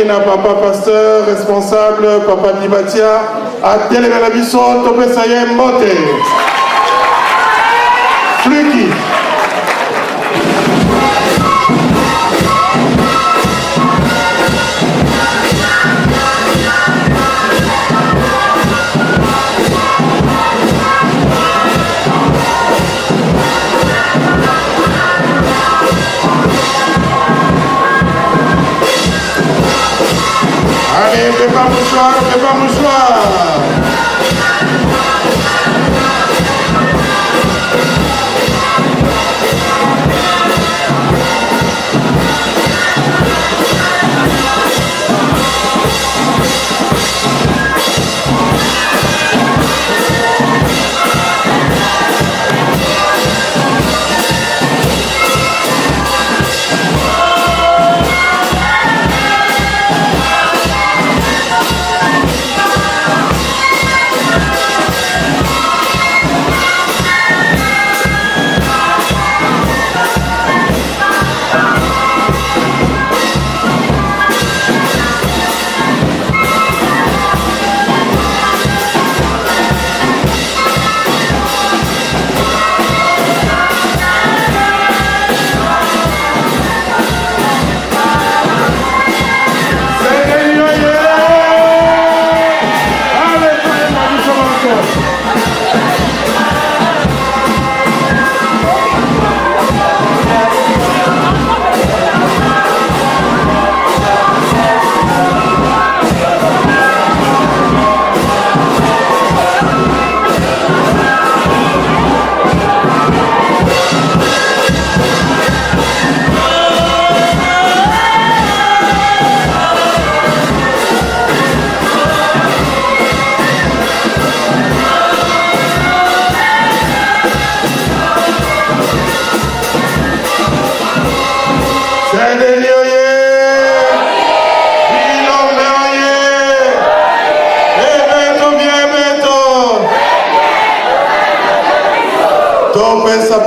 na papa pasteur responsable papa Dibatia atelemela biso topesa ye mbote Fluki. Allez, fais pas mouchoir, fais pas mouchoir.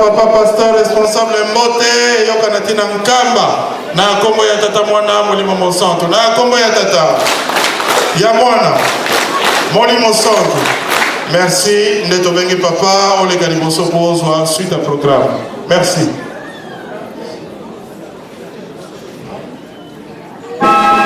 Papa pasteur responsable mbote yokanatina nkamba na kombo ya tata mwana molimo mosantu na kombo ya tata ya mwana molimo santu. Merci ndeto bengi papa oleka liboso pozwa suite à programme. Merci. Ah!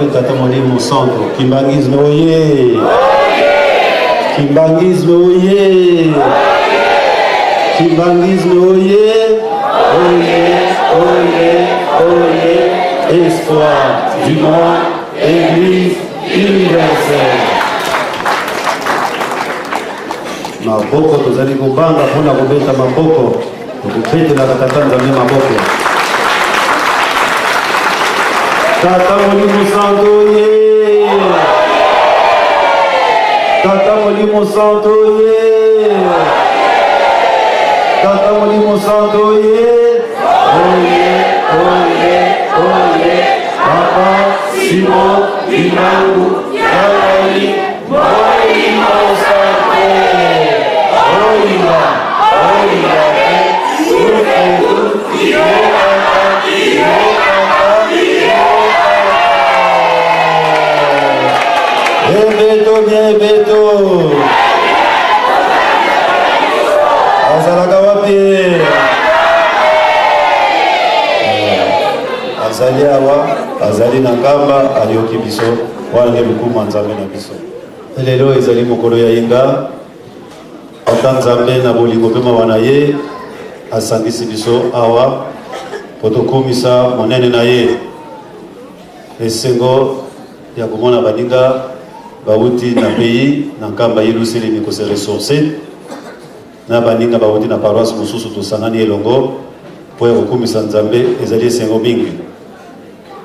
pe tata Molimo Centre. Kimbangisme oye! Kimbangisme oye! Kimbangisme oye! Oye! Oye! Oye! Espoir du monde, Église universelle. Maboko tozali kobanga mpona kobeta maboko tokobetelaka tata Nzambe maboko. Tata Molimo Centre oye! Tata Molimo Centre oye! Tata Molimo Centre oye! Oye! Oye! Oye! Papa Simon Bimangu Yalai Molimo Centre oye! Beto azalaka wapi? Azali awa, azali na kamba, alioki biso wana lukuma Nzambe na biso. Lelo ezali mokolo ya yenga ata Nzambe na bolingo pe mawana ye asangisi biso awa potokumisa monene na ye esengo ya komona baninga bauti na pays na nkamba yeluselemi kose ressource na baninga bauti na paroisse mosusu tosangani elongo po ya kokumisa Nzambe ezali esengo mingi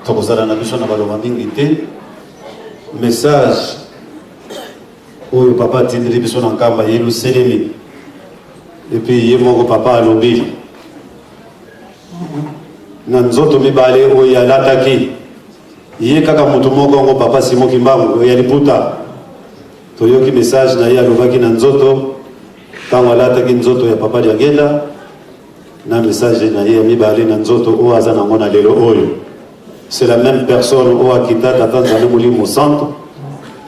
tokozala na biso na baloma mingi te message oyo papa atindeli biso na nkamba yeluselemi epuis ye moko papa alobi na nzoto mibale oyo alataki ye kaka moto moko ngo papa Simon Kimbangu ya liputa toyoki message na ye alobaki na nzoto tango alataki nzoto ya papa Liangela na message na ye ya mibale na nzoto oyo aza nango na lelo oyo c'est la même personne oyo akita tata Nzambe Molimo Centre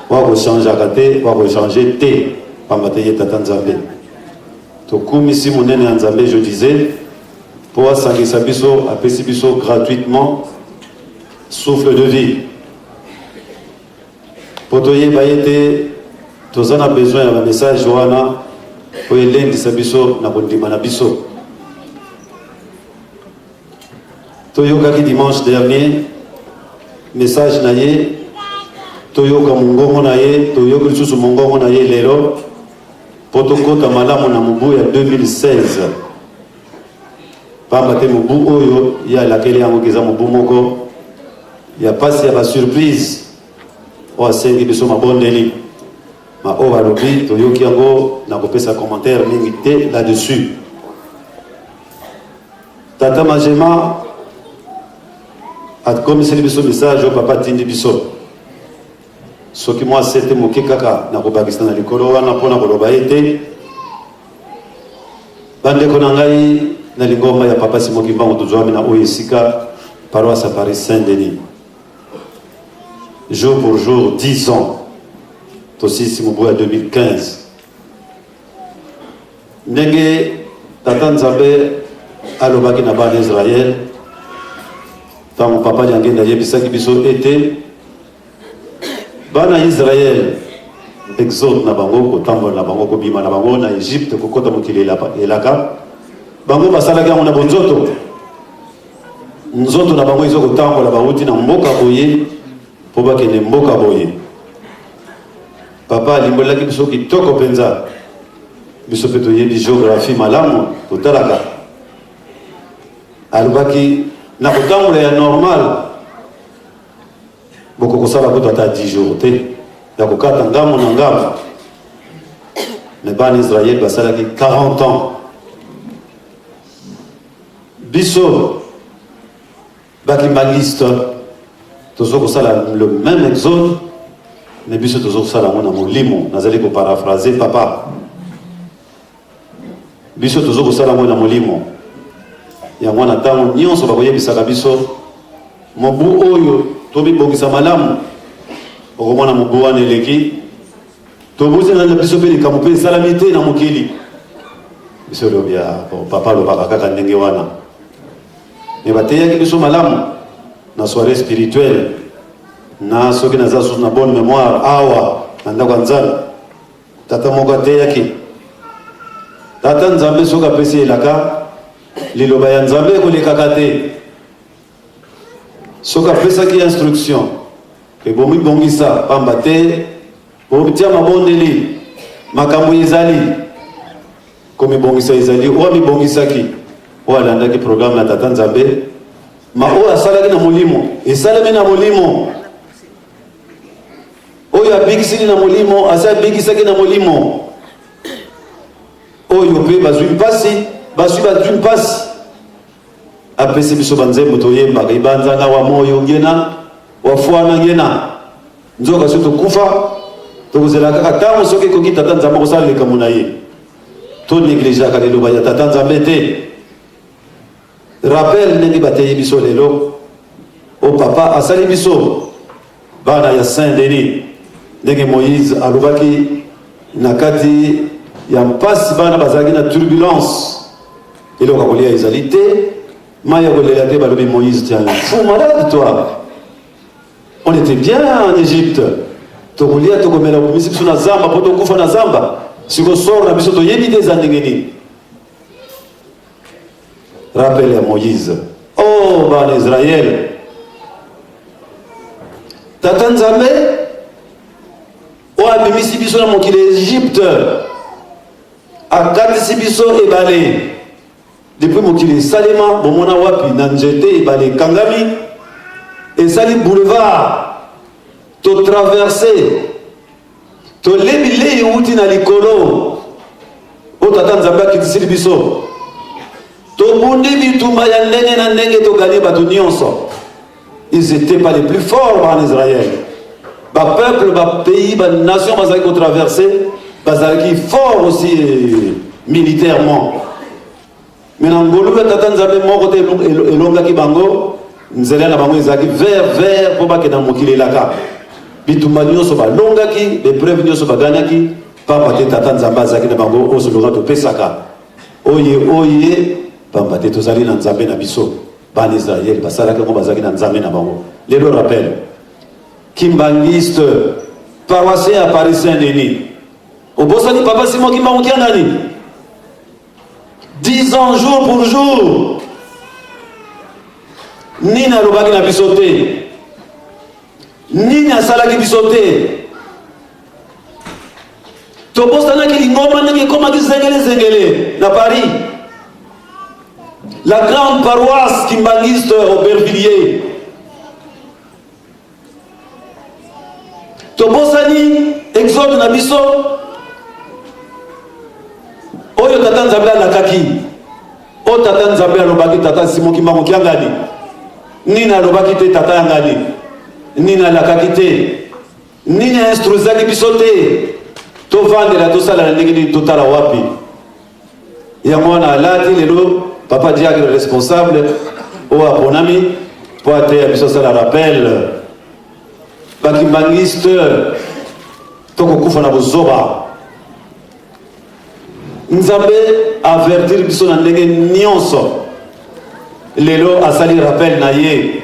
wako changeaka te wako changer te pamba te ye tata Nzambe tokumisi monene ya Nzambe je disais po asangisa biso apesi biso gratuitement souffle de vie. Pour te yeba tous on a besoin d'un message wana pour l'un de biso na bondima na biso. Toyoka ki dimanche dernier message na ye toyoka mongongo na ye toyoka lisusu mongongo na ye lelo potokota malamu na mubu ya 2016 pamba te mubu oyo ya lakeli yango kiza mubu moko ya pasi ya ba surprise o asengi biso mabondeli ma o balobi toyoki yango na kopesa commentaire mingi te là-dessus. Tata Majema a komiseli biso message o papa tindi biso soki moi sete moke kaka na kobakisa na likolo wana mpona koloba ete bandeko na ngai na lingomba ya papa Simon Kimbangu tozwami na oyo esika paroisse à Paris Saint-Denis jour pour jour 10 ans tosisi mobu ya 2015 ndenge tata Nzambe alobaki na bana Israël tango papa Liangela yebisaki biso ete bana Israël exode na bango kotambola na bango kobima na bango na Egypte kokota mokili elaka bango basalaki yango na bonzoto nzoto na bango izo kotambola bauti na mboka boye po bakende mboka boye papa alimbolaki biso kitoko mpenza biso mpe toyebi géographie malamu totalaka alobaki na kotambola ya normal boko kosala kutu ata 10 jours te ya kokata ngambo na ngambo me bana Israël basalaki 40 ans biso bakimbaliste tozo kosala le même exode mais biso tozo kosala ngo na molimo nazali koparaphraser papa biso tozo kosala ngo na molimo ya mwana ntango nyonso bakoyebisaka biso mobu oyo tobibongisa malamu okomona mobu wana eleki tobuzela na biso mpe likambo mpe esalami te na mokili biso lobi ya papa alobaka kaka ndenge wana me bateyaki biso malamu na soirée spirituelle na soki naza susu na bonne mémoire awa na ndako ya nzambe tata moko ateyaki tata nzambe soki apesi elaka liloba ya nzambe ekolekaka te soki apesaki instruction ebomibongisa pamba te bomitia mabondeli makambo ezali komibongisa ezali oyo mibongisaki oyo alandaki programme na tata nzambe ma oyo asalaki na molimo esalemi na molimo oyo abikisili na molimo asi abikisaki na molimo oyo mpe bazwi mpasi apesi biso banzembo toyembaka ibanzanga wa moyo ngena wafwana ngena nzoka so tokufa tokozela kaka ntango soki ekoki tata nzambe kosala likambo na ye tonegligeaka liloba ya tata nzambe te rappel ndenge bateyi biso lelo o papa asali biso bana ya Saint Denis ndenge Moïse alobaki na kati ya mpasi bana bazalaki na turbulence eloko kolia ezali te maya kolela te balobi Moïse tiens fou malade toi on était bien en Égypte tokolia tokomela komisi biso na zamba mpo tokufa na zamba sikosor na biso toyebi te eza ndenge nini rappel ya Moïse oh bana Israël tata nzambe oyo abimisi biso na mokili Égypte akatisi biso ebale depuis mokili esalema bomona wapi na nzete ebale ekangami esali boulevard totraverse tolebi lei euti na likolo oyo tata nzambe akitisili biso tobundi bitumba ya ndenge na ndenge toganie bato nyonso ils étaient pas les plus forts en Israël bapeuple bapays banation bazalaki kotraverse bazalaki fort aussi militairement mais na ngolu ya tata nzambe moko te elongaki bango nzela na bango ezalaki vers mpo bakende na mokili elaka bitumba nyonso balongaki bepreuve nyonso baganaki pamba te tata nzambe azalaki na bango ozoloka topesaka oye pamba te tozali na nzambe na biso bana Israël basalaki yango bazalaki na nzambe na bango lelo rappel kimbangiste paroissien ya Paris Saint-Denis obosani papa Simon Kimbangu kia nani 10 ans jour pour jour nini alobaki na biso te nini asalaki biso te tobosanaki lingomba ndenge ekomaki zengele na Paris la grande paroisse kimbangiste Aubervilliers tobosani exode na biso oyo tata nzambe alakaki oyo tata nzambe alobaki tata Simon Kimbangu kia ngani nini alobaki te tata ya ngani nini alakaki te nini instruzaki biso te tovandela tosala ndenge nini totala wapi yango wana alati lelo papa diacre responsable oyo aponami mpo ateya biso asala rappel bakimbangiste tokokufa na bozoba nzambe avertir biso na ndenge nyonso lelo asali rappel na ye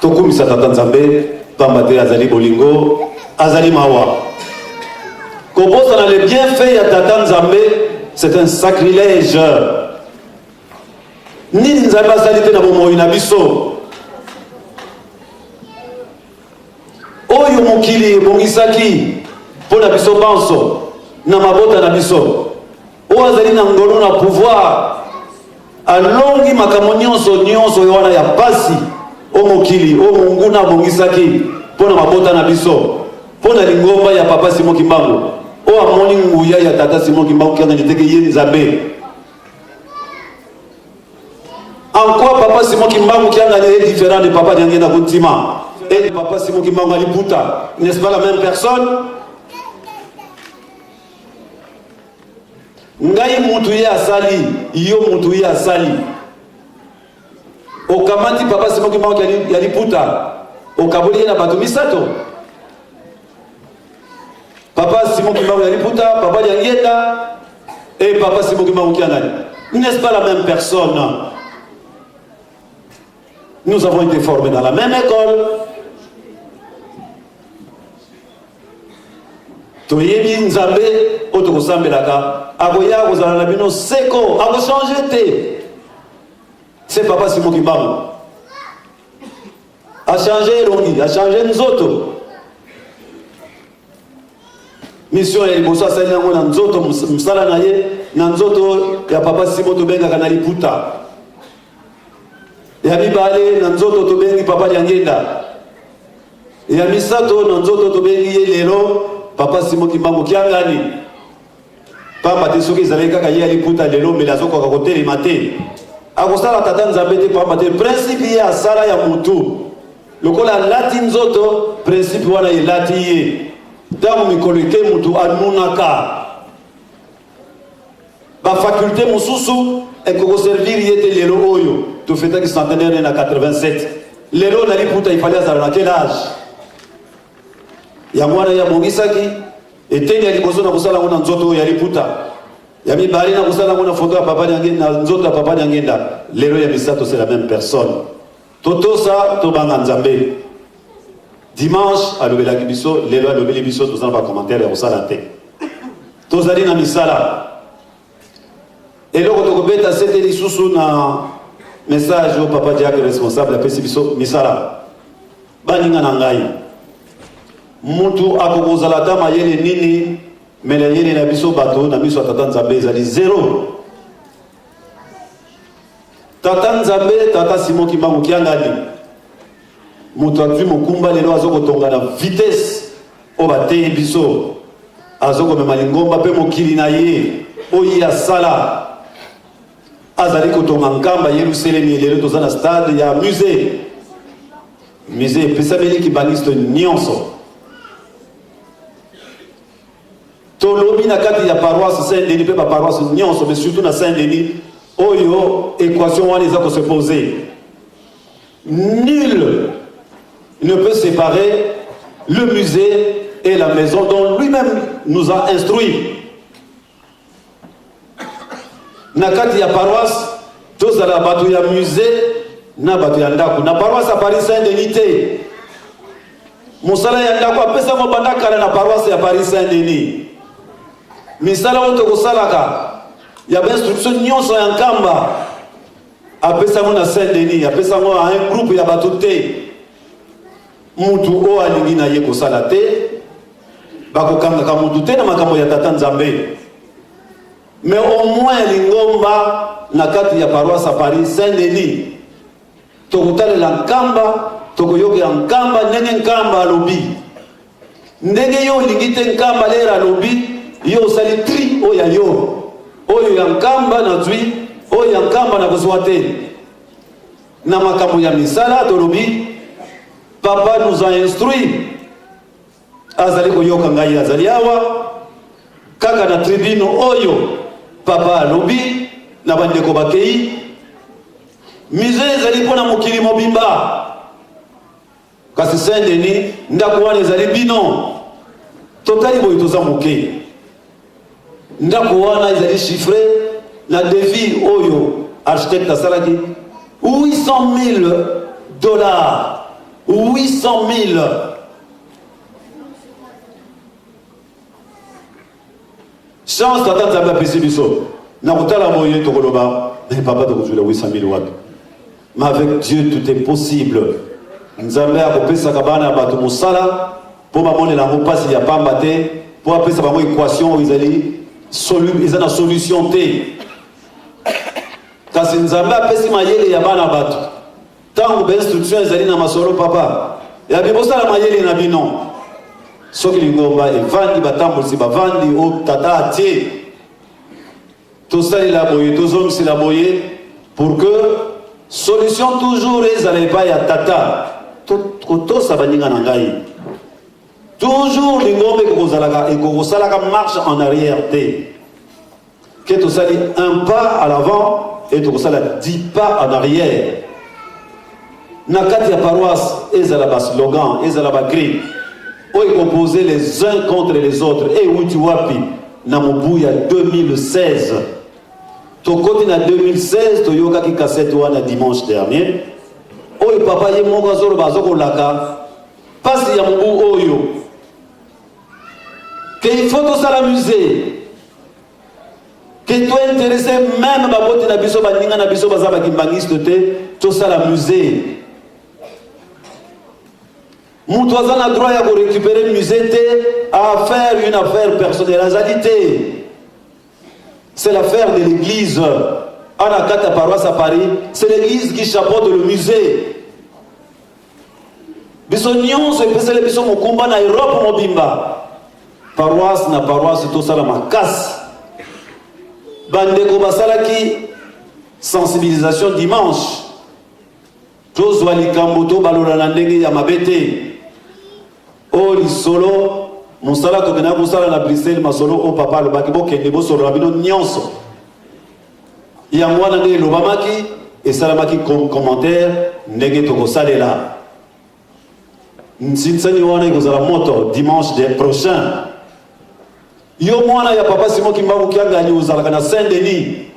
tokumisa tata nzambe pamba te azali bolingo azali mawa kobosana le bienfait ya tata nzambe c'est un sacrilège nini nzambe asali te na bomoi na biso oyo mokili ebongisaki mpo na biso banso na mabota na biso oyo azali na ngolu na pouvoir alongi makambo nyonso oyo wana ya pasi o mokili o monguna abongisaki mpo na mabota na biso mpo na lingomba ya papa Simon Kimbangu oyo amoni nguya ya tata Simon Kimbangu kianga niteke ye nzambe encore papa Simon Kimbangu kianga est différent de papa Nyangena Kuntima et papa Simon Kimbangu Aliputa, n'est-ce pas la même personne? Ngai mutu ye asali, yo mutu ye asali. Okamati papa Simon Kimbangu Aliputa, okaboli na bato misato. Papa Simon Kimbangu Aliputa, papa Nyangena et papa Simon Kimbangu Kiangani. N'est-ce pas la même personne? Nous avons été formés dans la même école. Toyebi nzambe otokosambelaka akoya kozala na bino seko akochange te. C'est papa Simon Kimbangu a changé Longi, a changé nzoto. Mission ya liboso asali yango na nzoto msala na ye na nzoto ya papa Simon tobengaka na liputa ya mibale na nzoto tobengi papa Liangenda ya misato na nzoto tobengi ye lelo papa Simon Kimbangu kiangani papa te soki ezalaki kaka ye ya liputa lelo mbele azokoka kotelema te akosala tata nzambe te papa te principe ye asala ya mutu lokola alati nzoto principe wana elati ye ntango mikolo eke mutu amunaka bafakulte mosusu ekokoservir ye te lelo oyo tofetaki centenaire na 87 lelo na liputa ifali azala na quel âge yango wana yabongisaki eteni ya liboso na kosala ngo na nzoto oyo ya liputa ya mibale na kosala ngo na foto ya papa na nzoto ya papa Nyangenda lelo ya misato c'est la même personne totosa tobanga nzambe dimanche alobelaki biso lelo alobeli biso tozala ba commentaire ya kosala te tozali na misala eloko tokobeta sete lisusu na message au papa Diak responsable apesi biso misala baninga na ngai mutu akokozala ta mayele nini mele yele na biso bato na biso tata nzambe ezali zero. Tata nzambe tata Simon Kimbangu kiangani mutu atui mokumba lelo azokotonga na vitesse o bateye biso azokomema lingomba mpe mokili na ye oyi asala azali kotonga nkamba Yerusalemi lelo toza na stade ya musée epesameli kibangisto nyonso tolobi na kati ya paroisse Saint-Denis mpe baparoisse nyonso mais surtout na Saint-Denis oyo équation wana eza se poser. Nul ne peut séparer le musée et la maison dont lui-même nous a instruit. Na kati ya paroisse tozala bato ya musée na bato ya ndako na paroisse à Paris Saint-Denis te mosala ya ndako apesa mo banda kala na paroisse ya Paris Saint-Denis misala oyo tokosalaka ya instruction nyonso ya nkamba apesa mo na Saint-Denis apesa mo a un groupe ya bato te mutu o alingi na ye kosala te bakokangaka mutu te na makambo ya tata nzambe mais au moins lingomba na kati ya paroisse à Paris Saint-Denis tokotalela nkamba tokoyokela nkamba ndenge nkamba alobi ndenge yo olingi te nkamba lera alobi yo osali tri oyo ya yo oyo ya nkamba na zwi oyo ya nkamba na kozwa te na makambo ya misala tolobi papa nous a instruit azali koyoka ngai azali awa kaka na tribune oyo papa alobi na bandeko bakei musée ezali mpona mokili mobimba kasi Saint-Denis ndako wana ezali bino totali boye toza moke ndako wana ezali chiffré na devis oyo architecte asalaki $800,000 $800,000 chance tata nzambe apesi biso na kotala boye tokoloba papa tokozwila $800,000 wapi mais avec Dieu tout est possible nzambe akopesaka bana bato mosala mpo bamonela yango mpasi ya pamba te mpo apesa bango équation oyo ezali eza na solution te kasi nzambe apesi mayele ya bana bato ntango bainstruction ezali na masolo papa ya bibosala mayele na bino soki lingomba evandi batambolisi bavandi o tata atie tosalela boye tozongisela boye pour que solution toujours ezala epai ya tata kotosa baninga na ngai toujours lingomba ekokosalaka marche en arrière te ke tosali un pas à l'avant et tokosala 10 pas en arrière na kati ya paroisse ezala ba slogan ezala ba cri oyo composé les uns contre les autres et wuti wapi na mobu ya 2016 tokoti na 2016 toyokaki cassette wana dimanche dernier oyo papa ye moko azolo bazokolaka pasi ya mobu oyo que il faut tout ça l'amuser que toi intéressé même babote na biso baninga na biso baza bakimbangiste te tout ça l'amuser mutu aza na droit ya ko récupérer musée te à faire une affaire personnelle azalité c'est l'affaire de l'église. À la paroisse à Paris, c'est l'église qui chapeaute le musée. Bisognon, c'est le biso mokumba na Europe mobimba. Paroisse na paroisse tout ça la macasse. Bandeko basalaki sensibilisation dimanche. Josua likamboto balora na ndenge ya mabete. O lisolo Monsala tokena kosala na Bruxelles masolo o papa le baki bokende bosolo rabino nyonso. Ya mwana nde lobamaki et salamaki commentaire ndenge tokosalela. Nsinsani wana ikozala moto dimanche prochain. Yo mwana ya papa Simon Kimbangu kianga ni uzalaka na Saint-Denis.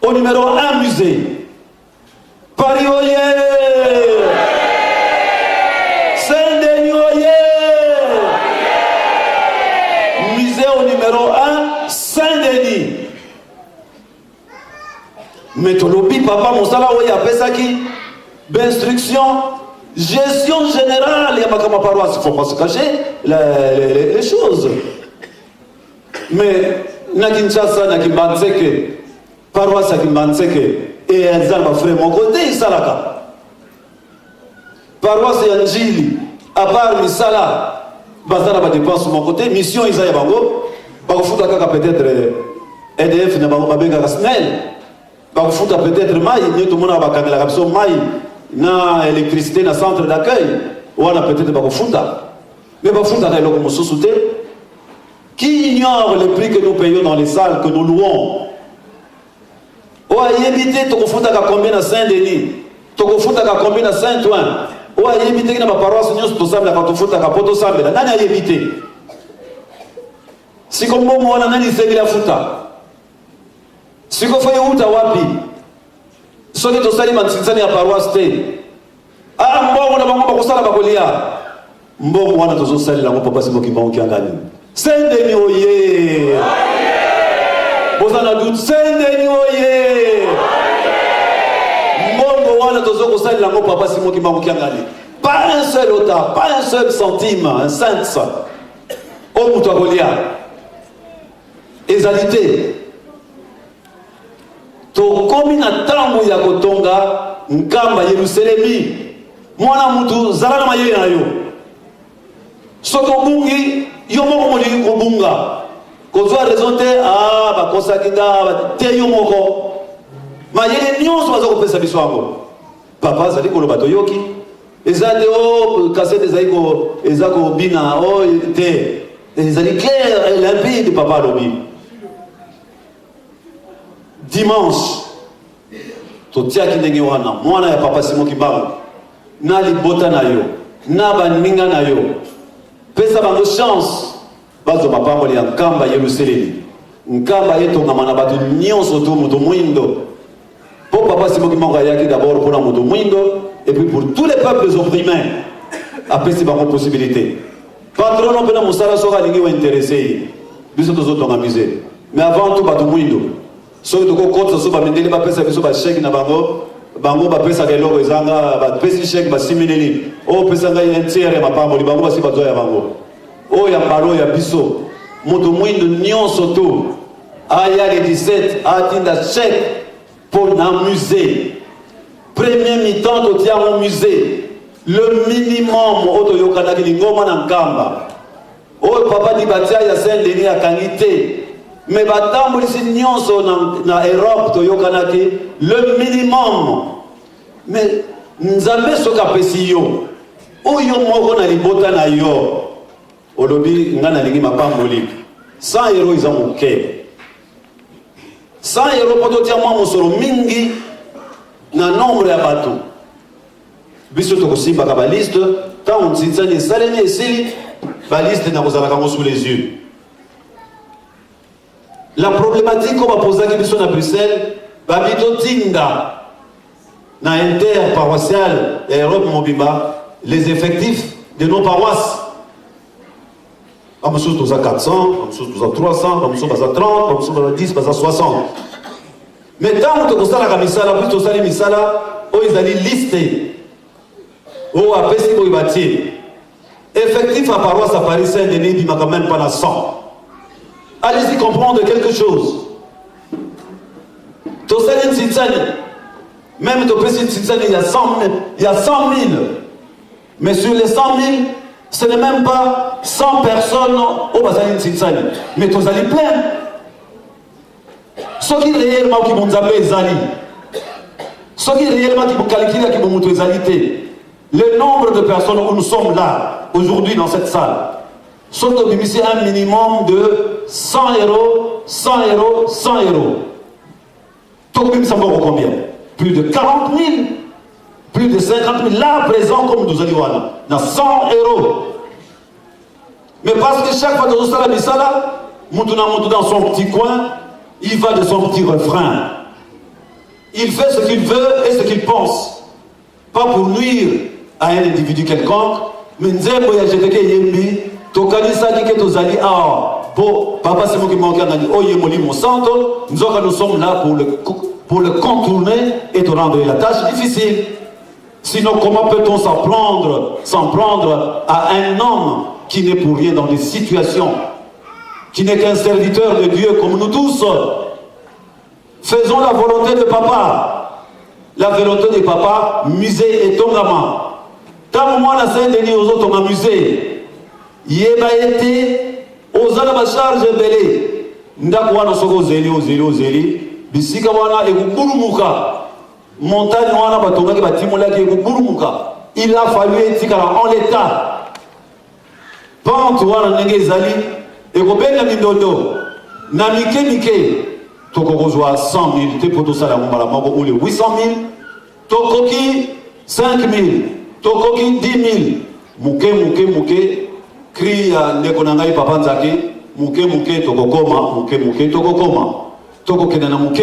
Au numéro 1 musée. Paris oye! Saint-Denis oye! Musée au numéro 1, Saint-Denis. Mais tolobi papa mosala oye apesaki d'instruction gestion générale ya makama paroisse, il faut pas se cacher les choses. Mais na Kinshasa na Kimbanzeke paroisse ya Kimbanzeke et eza ba frère mon côté isalaka paroisse ya Njili à part misala bazana ba dépense mon côté mission isa ya bango ba kufuta kaka peut-être EDF na bango babenga SNEL ba kufuta peut-être mai ni tout mona ba kangela kapso mai na électricité na centre d'accueil wana peut-être ba kufuta mais ba kufuta ka eloko mosusu te. Qui ignore le prix que nous payons dans les salles que nous louons? Ou à y éviter de confondre à combien à Saint-Denis, de confondre à combien à Saint-Ouen, ou à y éviter que ma paroisse nous tout ça, quand on fout à Capoto Sambe, là, n'a y éviter. Si comme moi, on a dit c'est la fouta. Si qu'on fait où ta wapi, ce qui est au salim en Tinsani à paroisse T. Ah, moi, on a pas pour ça la bacolia. Bon, on a toujours salim là, mon papa, c'est moi qui m'a gagné. Saint-Denis oye! Vous en avez doute, Saint-Denis oye! Mbongo wana tozo kosali lango papa Simon qui m'a gagné. Pas un seul otard, pas un seul centime, un cent. Oh mutu akolia. Ezalité. Tokomi na tango ya kotonga nkamba Yerusalemi. Mwana mutu zala na mayeye na yo. Soko bungi yo moko molingi kobunga kozwa raison te bakosa kinga te yo moko mayele nyonso baza kopesa biso yango papa azali koloba toyoki eza te kasete eza kobina te ezali clair et limpide papa alobi dimanche totiaki ndenge wana mwana ya papa Simon Kimbangu na libota na yo na baninga na yo pesa bango chance bazo mapambo ya nkamba Yerusalemi nkamba etongama na bato nyonso to moto mwindo po papa Simon Kimbangu ayaki d'abord pour moto mwindo et puis pour tous les peuples opprimés apesi bango possibilité patron no pena musala soka lingi wa intéressé biso tozotonga musée mais avant tout bato mwindo so to ko kotsa so ba mendele ba pesa biso ba chèque na bango bapesa keloko ezanga bapesi chèque basimineli o pesa ngai entière mapambo libango basi bazoya bango o ya mbalo ya biso moto mwindo nyonso to aya le 17 atinda chèque pour na musée premier mi-temps totia au musée le minimum oto yokanaki lingoma na nkamba o papa di batia ya Saint-Denis akangi te mais batambolisi nyonso na Europe to yokanaki le minimum mais nzambe soka pesi yo oyo moko na libota na yo olobi ngana lingi mapamboli 100 € ils ont moké 100 € poto tia mwa mosolo mingi na nombre ya bato biso to kosimba ka ba liste tant on tsitsani salene esili ba liste na kozala kango sous les yeux. La problématique qu'on va poser à Bruxelles, Babito Tinda, dans l'inter-paroissial et Europe Mobimba, les effectifs de nos paroisses. Comme chose nous a 400, comme chose nous a 300, comme chose nous a 30, comme chose nous a 10, nous a 60. Mais tant que nous avons la misala, plus nous avons la misala, ils allaient lister. Oh, après ce qu'ils bâtir. Effectif à paroisse à Paris Saint-Denis, il m'a quand même pas la 100. Allez-y comprendre quelque chose. Tosani Tsitsani, même Topesi Tsitsani, il y a 100 000. Mais sur les 100 000, ce n'est même pas 100 personnes au Bazali Tsitsani. Mais Tosani plein. Ce qui réellement qui vont appeler Zali. Ce qui réellement qui vont calculer qui vont monter Zalité. Le nombre de personnes où nous sommes là, aujourd'hui dans cette salle, sont ici un minimum de 100 euros, 100 euros, 100 euros. Tobim Samboro combien? Plus de 40 000, plus de 50 000, là présent comme nous allons voir, dans 100 euros. Mais parce que chaque fois que nous sommes là, Moutouna dans son petit coin, il va de son petit refrain. Il fait ce qu'il veut et ce qu'il pense. Pas pour nuire à un individu quelconque, mais nous avons voyagé avec Yembi, Tokanisa dit que nous allons pour Papa c'est moi qui manque à dire, oh Yemoli mon santo, nous sommes là pour le contourner et te rendre la tâche difficile. Sinon, comment peut-on s'en prendre à un homme qui n'est pour rien dans des situations, qui n'est qu'un serviteur de Dieu comme nous tous? Faisons la volonté de Papa. La volonté de Papa, musée et tongama. Tant moi la Saint-Denis aux autres ont musée. Yeba été aux ala charge belé. Ndakwa no soko zeli. Bisika wana ekuburumuka. Montagne wana batonga ki batimola ki ekuburumuka. Il a fallu etikala en l'état. Pente wana ndenge ezali ekobenga mindondo. Na mike. Tokokozwa 100 000, te poto sala mbala moko ou les 800 000, tokoki 5 000, tokoki 10 000, muke, cri ya ndeko nangai papa nzaki, muke, tokokoma, tokokena na muke.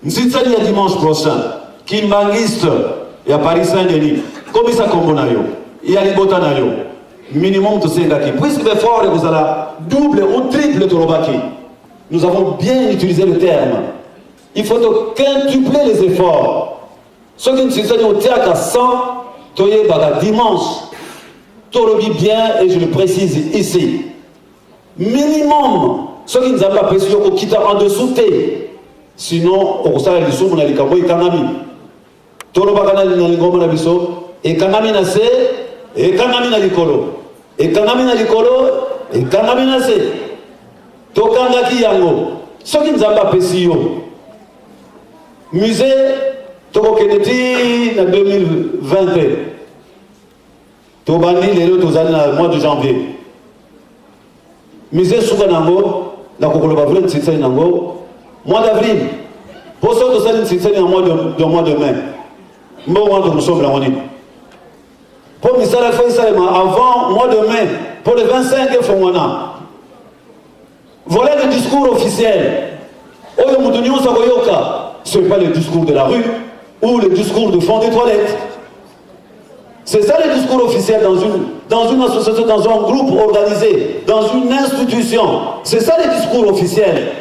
Nsitsali ya dimanche prochain, kimbangiste ya Paris Saint-Denis, komisa kombo na yo, ya libota na yo, minimum to sengaki, puisque l'effort est vous ala double ou triple torobaki. Nous avons bien utilisé le terme. Il faut quintupler les efforts. Ceux qui ne sont pas au théâtre à 100, toye baga dimanche. Torobi bien, et je le précise ici. Minimum, ceux qui ne ont pas précisé au kita en dessous T. Sinon, au sein de l'issue, on a dit qu'il y a un Torobaga na l'ingoma na biso, et kanami na se, et kanami na likolo. Et kanami na likolo, et kanami na se. Tokangaki yango, ceux qui nous ont pas payé, musée Tokokeneti en 2020, Tobani les autres au mois de janvier. Musée Souganango, la Kokoloba Tsitsani Nango, mois d'avril. Pour ceux qui sont Tsitsani en mois de mai. Nous sommes là, on dit. Pour Missala Faïsalema, avant mois de mai, pour le 25 Fongwana. Voilà le discours officiel. Ce n'est pas le discours de la rue ou le discours de fond des toilettes. C'est ça le discours officiel dans une association, dans un groupe organisé, dans une institution. C'est ça le discours officiel.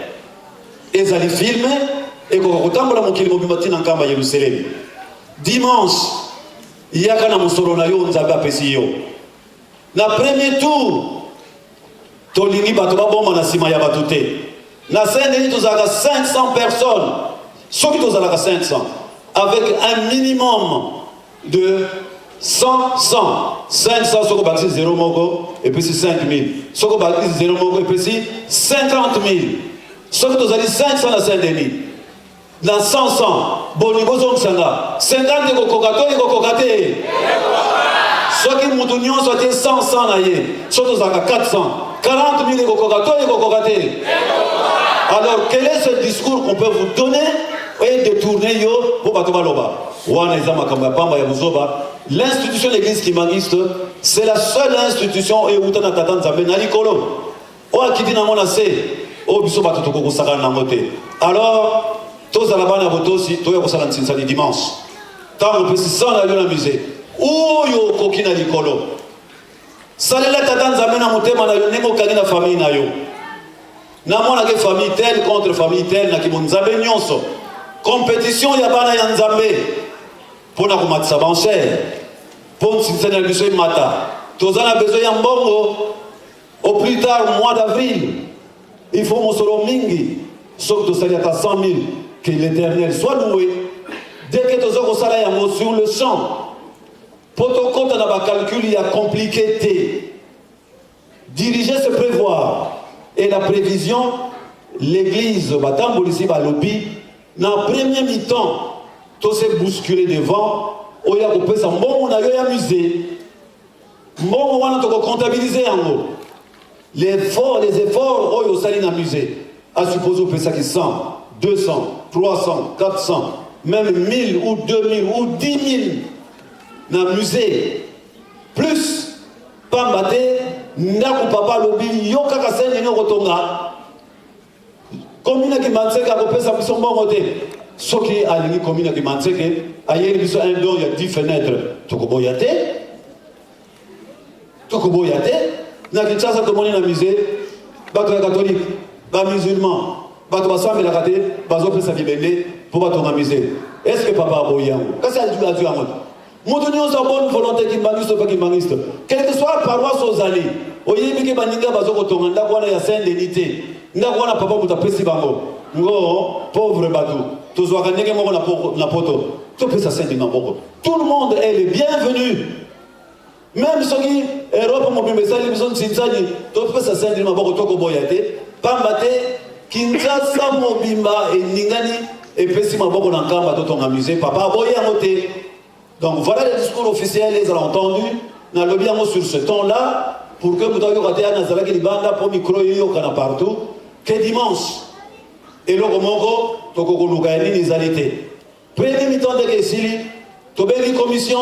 Et ça les filme et dimanche, il y a un premier tour. Tolingi batoba bomba na sima ya batute. Na Saint-Denis tozaka 500 personnes. Ceux qui tozaka 500 avec un minimum de 100. 500 soko bâti 0 mogo et puis c'est 5000. Soko bâti 0 mogo et puis c'est 50 000. Ceux qui tozali 500 na Saint-Denis. Dans 100 bonigo zomsanga 50 kokokate. Ceux qui moutounion soit 100 na ye. Ceux qui tozaka 400. 40 000 kokokate. Alors, quel est ce discours qu'on peut vous donner et détourner pour Batobaloba? L'institution de l'église kimangiste, c'est la seule institution et où tu as alors, tous à la bande à voto si tu es au dimanche. tant que c'est ça na musée oyo kokina likolo salela tata nzambe na motema na yo ndenge okangi na famille na yo na mona ke famille telle contre famille telle na kibo nzambe nyonso compétition ya bana ya nzambe pona komatisa banchère pon sinsana biso mata tozana besoin ya mbongo au plus tard mois d'avril il faut mosolo mingi sauf de salir à 100 000 que l'Éternel soit loué dès que tu as sala yango sur le champ pour ton compte dans le calcul il y a compliqué diriger c'est prévoir et la prévision l'église batambolisi balobi dans premier mi-temps tout s'est bousculé devant oya kopesa mbongo na yo ya musée mbongo wana to comptabiliser yango les efforts oyo sali na musée à supposer au pesa qui 100 200 300 400 même 1000 ou 2000 ou 10 000 dans le musée plus pambate ndako papa lobi yo kaka sene no kotonga commune qui manseka kopesa biso mbongo te soki alingi commune qui manseke ayeli biso un don ya 10 fenêtres tokoboya te na Kinshasa tomoni na musée bato ya catholique ba musulman bato basambelaka te bazopesa bibende mpo batonga musée est ce que papa aboyi yango kasi adu yango moto nyonso bonne volonté kimbangiste mpe kimbangiste quel que soit paroisse ozali oyebi ke baninga bazokotonga ndako wana ya Saint Denis te ndako wana papa moto apesi bango ngo pauvre bato tozwaka ndenge moko na poto topesa Saint Denis moko tout le monde est le bienvenu même soki Europe mobimba esali biso nsinzani topesa Saint Denis maboko tokoboya te pamba te Kinshasa mobimba eningani epesi maboko na nkamba totonga musée papa aboyi yango te. Donc voilà le discours officiel, les ont entendu. Nous avons bien sur ce ton-là pour que vous ayez raté un azalaki libanda pour micro yo kana partout. Que dimanche et le romongo toko lugani les alités. Premier mi-temps de Kessili, to beli commission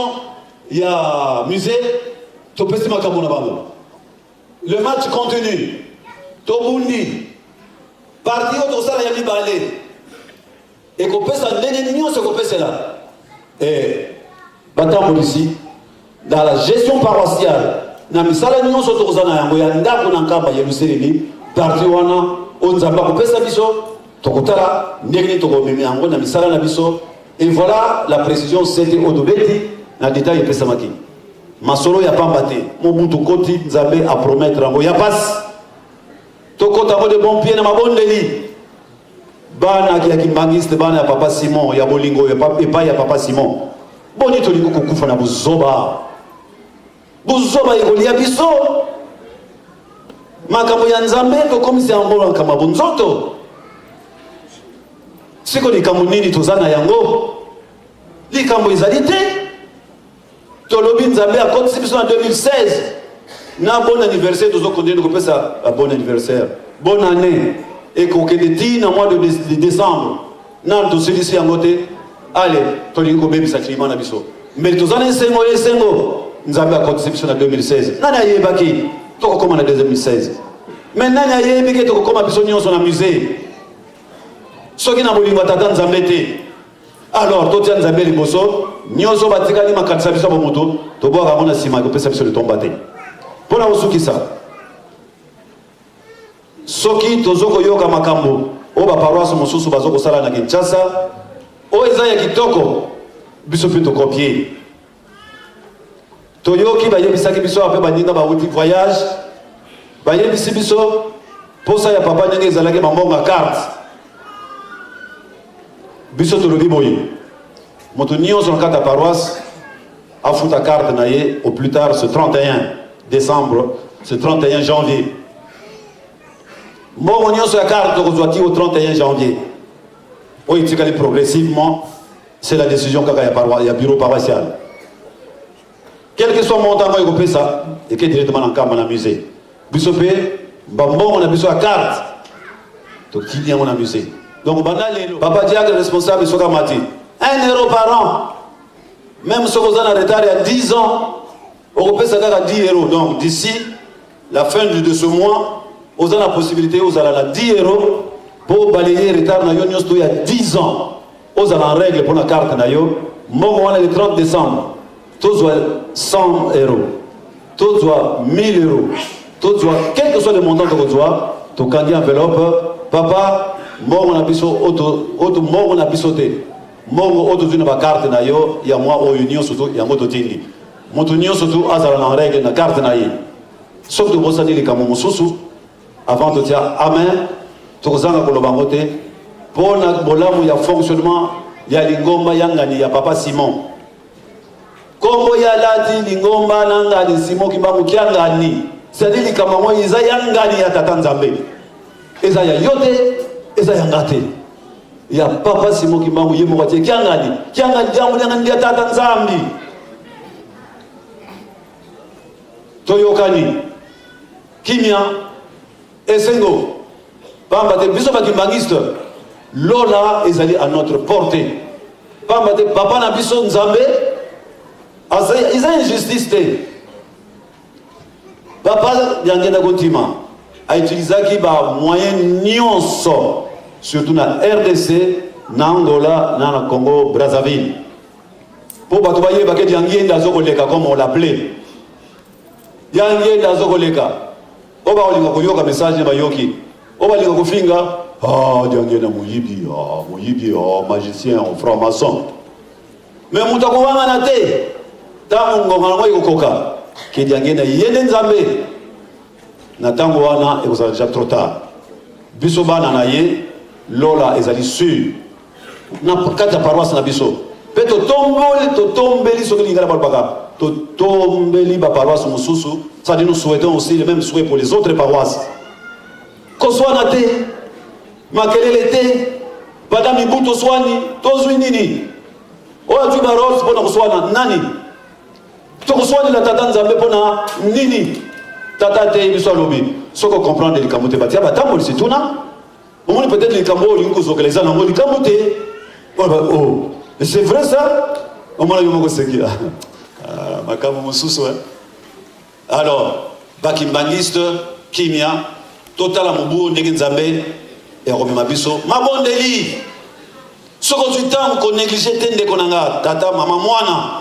il y a musée to pesi makamona bango. Le match continue. To bundi parti au sala ya libale. Et qu'on pesa ndenge nyo ce qu'on pesa là. Et batambo ici dans la gestion paroissiale na misala nyonso tokozana yango ya ndako na nkamba Yerusalemi parti wana onzamba kopesa biso tokotala ndenge tokomemi yango na misala na biso et voilà la précision c'était odobeti na détail epesa maki masolo ya pamba te mobutu koti nzambe a promettre yango ya passe tokota ko de bon pied na mabondeli bana ya kimbangiste bana ya papa Simon ya bolingo ya papa Simon boni tolingo kokufa na buzoba ekolia biso makambo ya nzambe tokomisa yango kama bunzoto siko likambo nini tozana yango likambo ezali te tolobi nzambe akotisi biso na 2016 na bon anniversaire tozokondeni kopesa bon anniversaire bonne année ekokende ti na mois de décembre na tosilisi yango te allez tolingi kobebisa climat na biso mais tozana esengo nzambe akotisi biso na 2016 nani ayebaki tokokoma na 2016 mais nani ayebi ke tokokoma biso nyonso na musée soki na bolingo tata nzambe te alors totia nzambe liboso nyonso batikali makanisa biso bomoto tobwaka yango na nsima kopesa biso litomba te mpona kosukisa soki tozokoyoka makambo oyo baparoise mosusu bazokosala na Kinshasa oyo eza ya kitoko biso mpe tokopie toyoki bayebisaki biso ape baninga bauti voyage bayebisi biso posa ya papa ndenge ezalaki bambonga carte biso tolobi boye moto nyonso na kati ya paroisse afuta carte na ye au plus tard ce 31 décembre ce 31 janvier mbongo nyonso ya carte tokozwa ti au 31 janvier oyo etikali progressivement c'est la décision kaka ya bureau paroissial quel que soit montant moi ekopesa eke directement na nkamba na musée biso mpe bambongo na biso ya carte totili yango na musée donc banda lelo papa diacre responsable soka mati 1 euro par an même soki oza na retard ya 10 ans okopesa kaka 10 euros donc d'ici la fin de ce mois oza na possibilité ozala na 10 euros pour balayer retard na yo nyonso to ya 10 ans ozala en règle pour la carte na yo Moko wana le 30 décembre. Tous doivent 100 euros. Tous doivent 1000 euros. Tous doivent, quel que soit le montant que vous doivez, tu candies enveloppe. Papa, moko na biso auto moko na biso te. Moko auto zuna ba carte na yo, ya moi au union surtout ya moto tindi. Moto union surtout azala na règle na carte na yi. Sauf de bosani les kamo mususu avant de dire amen. Tozanga koloba ngote. Pour na bolamu ya fonctionnement ya lingomba yangani ya papa Simon. Kombo ya lati lingomba nangani Simon Kimbangu kiangani. C'est-à-dire kama mo iza yangani ya tata Nzambe. Eza ya yote, eza ya ngate. Ya papa Simon Kimbangu yemo kwatie kiangani. Kiangani jamu yangani ya tata Nzambe. Toyokani. Kimia esengo. Pamba te biso bakimbangiste. Lola ezali à notre portée. Pamba te papa na biso Nzambe. Ils ont injustice te. Papa yangena kontima a utilisé qui ba moyen nyonso surtout na RDC, na Angola, na Congo Brazzaville. Pour bato baye ba ke yangenda zokoleka comme on l'appelait. Yangenda zokoleka. Oba olinga koyoka message ba yoki. Oba linga kofinga yangenda muyibi, magicien, franc-maçon. Mais mutako wanga na te. Tango ngoma ngo ikokoka. Qui diangena yende Nzambe na tango wana ekozala déjà trop tard. Biso bana na ye lola ezali sûr na kata paroisse na biso pe to tombeli soki lingala balbaka to tombeli ba paroisse mususu. Ça dit nous souhaitons aussi le même souhait pour les autres paroisses. Koswana te makelele te badami buto swani tozwi nini oya tu baros pona koswana nani tokoswani la tata Nzambe pona nini tata te biso lobi soko comprendre les kamote batia batambo li situna on peut-être les kambo lingo zokeleza na ngoli kamote oh c'est vrai ça on m'a yomoko sekia makamo mususu alors bakimbangiste kimia total amubu ndenge Nzambe et romema biso mabondeli soko tu temps ko négliger te ndeko nanga tata mama mwana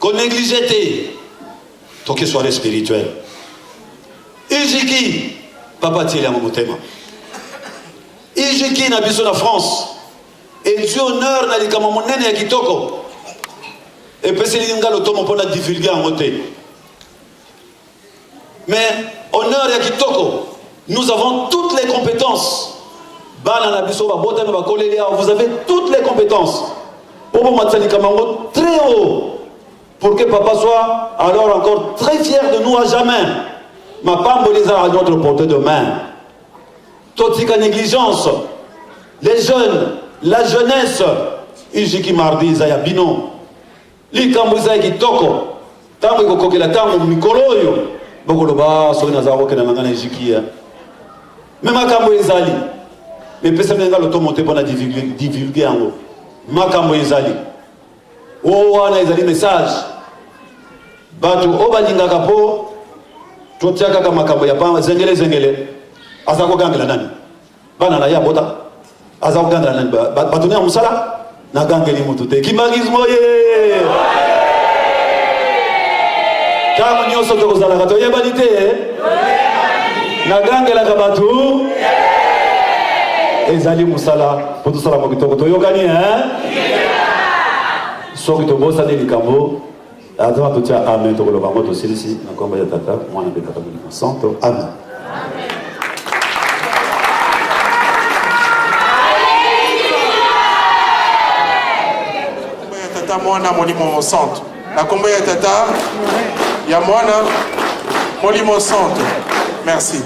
qu'on négligé tout que soit spirituel. Ijiki, papa tiele mon thème. Ijiki na biso na France. Et Dieu honneur na likama monene ya kitoko. Et pese linga lotomo pour la divulguer en moté. Mais honneur ya kitoko, nous avons toutes les compétences. Bana na biso ba botame ba kolelia, vous avez toutes les compétences. Pour vous matali kamango très haut. Pour que papa soit alors encore très fier de nous à jamais. Ma femme les a à notre portée de main. Totika négligence. Les jeunes, la jeunesse. Ijiki mardi zaya bino. Likambu zaya kitoko. Tango iko la tango mikoloyo. Bokolo ba so na zawo ke na ngana ijiki. Même makambo ezali. Mais pesa menga loto monter pour na divulguer ango. Makambo ezali. Oh wana ezali message. Batu obalinga kapo totiaka kama makambo ya pamba zengele azako gangela nani bana na ya bota azako gangela nani batu ne musala na gangeli mutu te kimbangizmo ye tamu nyoso to kozala kato ye balite na gangela ka batu ezali musala poto sala mokitoko to yokani soki to bosa ne likambo. Attends, tout ça, amen. Tout le monde aussi ici, na komba ya tata, mwana de tata Molimo Santo, amen. Komba ya tata mwana Molimo Santo, na komba ya tata ya mwana Molimo Santo. Merci.